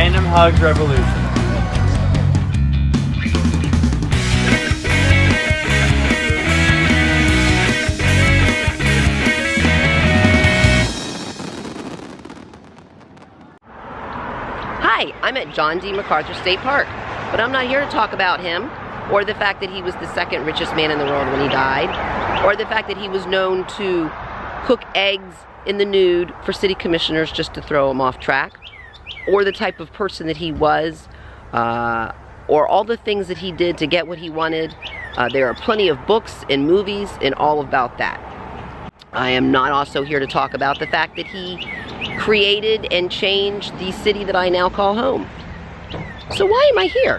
Random Hugs Revolution. Hi, I'm at John D. MacArthur State Park, but I'm not here to talk about him, or the fact that he was the second richest man in the world when he died, or the fact that he was known to cook eggs in the nude for city commissioners just to throw him off track, or the type of person that he was, or all the things that he did to get what he wanted. There are plenty of books and movies and all about that. I am not also here to talk about the fact that he created and changed the city that I now call home. So why am I here?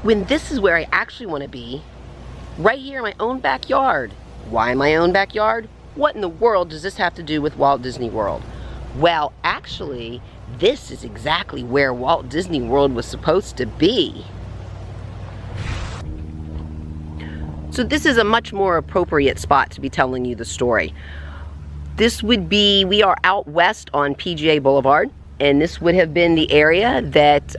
When this is where I actually want to be, right here in my own backyard. Why in my own backyard? What in the world does this have to do with Walt Disney World? Well, actually, this is exactly where Walt Disney World was supposed to be. So this is a much more appropriate spot to be telling you the story. This would be, we are out west on PGA Boulevard, and this would have been the area that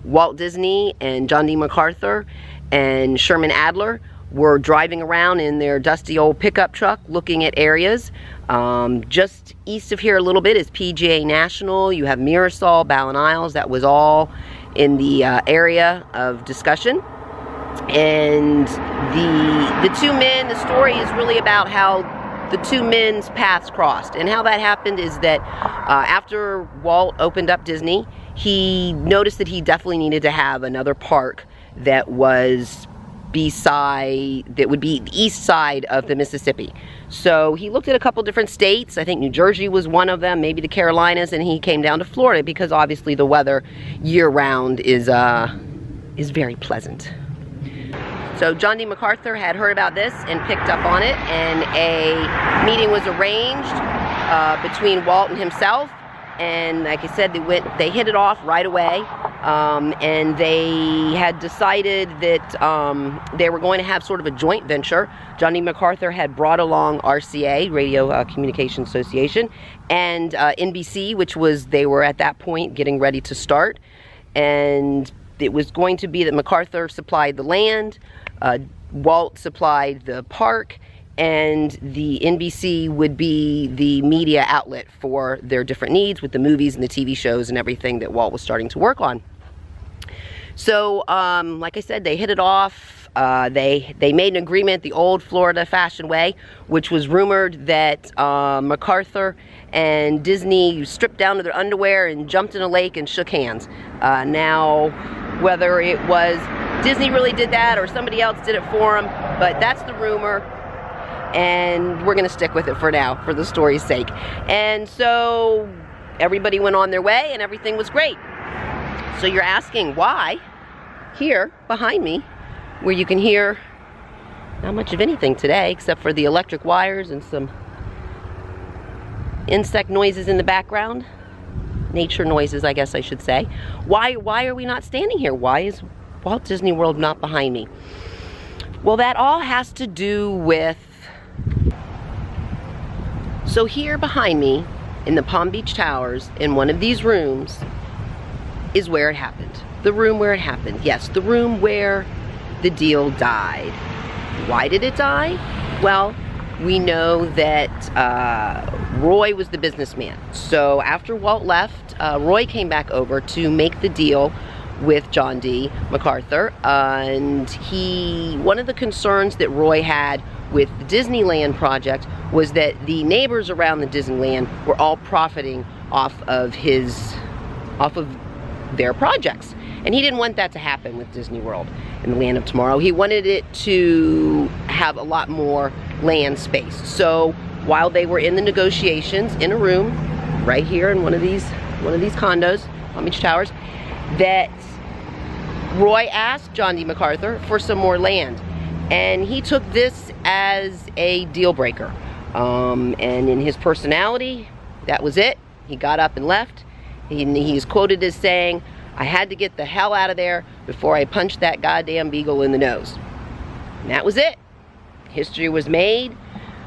Walt Disney and John D. MacArthur and Sherman Adler were driving around in their dusty old pickup truck looking at areas. Just east of here a little bit is PGA National. You have Mirasol, Ballin Isles. That was all in the area of discussion. And the two men, the story is really about how the two men's paths crossed. And how that happened is that after Walt opened up Disney, he noticed that he definitely needed to have another park that was that would be the east side of the Mississippi. So he looked at a couple different states. I think New Jersey was one of them, maybe the Carolinas, and he came down to Florida because obviously the weather year-round is very pleasant. So John D. MacArthur had heard about this and picked up on it, and a meeting was arranged between Walt and himself. And like I said, they hit it off right away, and they had decided that they were going to have sort of a joint venture. John D. MacArthur had brought along RCA, Radio Communication Association, and NBC, which was, they were at that point getting ready to start. And it was going to be that MacArthur supplied the land, Walt supplied the park, and the NBC would be the media outlet for their different needs with the movies and the TV shows and everything that Walt was starting to work on. So, like I said, they hit it off. They made an agreement the old Florida fashion way, which was rumored that MacArthur and Disney stripped down to their underwear and jumped in a lake and shook hands. Now, whether it was Disney really did that or somebody else did it for them, but that's the rumor. And we're going to stick with it for now, for the story's sake. And so everybody went on their way and everything was great. So you're asking why here behind me, where you can hear not much of anything today except for the electric wires and some insect noises in the background, nature noises, I guess I should say. Why are we not standing here? Why is Walt Disney World not behind me? Well, that all has to do with, so here behind me in the Palm Beach Towers, in one of these rooms, is where it happened. The room where it happened. Yes, the room where the deal died. Why did it die? Well, we know that Roy was the businessman. So after Walt left, Roy came back over to make the deal with John D. MacArthur. And one of the concerns that Roy had with the Disneyland project was that the neighbors around the Disneyland were all profiting off of their projects. And he didn't want that to happen with Disney World in the Land of Tomorrow. He wanted it to have a lot more land space. So while they were in the negotiations in a room right here in one of these condos, Palm Beach Towers, that Roy asked John D. MacArthur for some more land. And he took this as a deal breaker. And in his personality, that was it. He got up and left. He's quoted as saying, "I had to get the hell out of there before I punched that goddamn beagle in the nose." And that was it. History was made.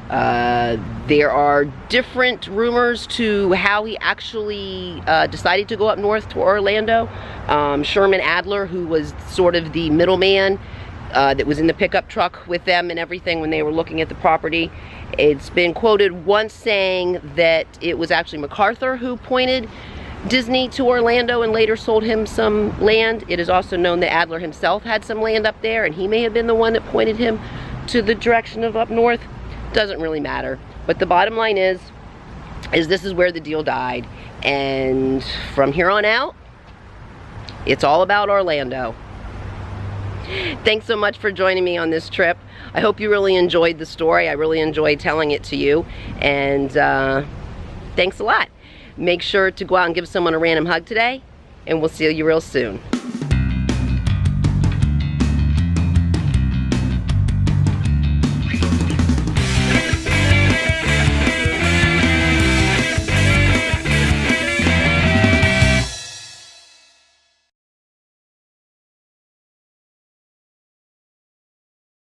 There are different rumors to how he actually decided to go up north to Orlando. Sherman Adler, who was sort of the middleman that was in the pickup truck with them and everything when they were looking at the property, it's been quoted once saying that it was actually MacArthur who pointed Disney to Orlando and later sold him some land. It is also known that Adler himself had some land up there, and he may have been the one that pointed him to the direction of up north. Doesn't really matter. But the bottom line is this is where the deal died. And from here on out, it's all about Orlando. Thanks so much for joining me on this trip. I hope you really enjoyed the story. I really enjoyed telling it to you. And thanks a lot. Make sure to go out and give someone a random hug today, and we'll see you real soon.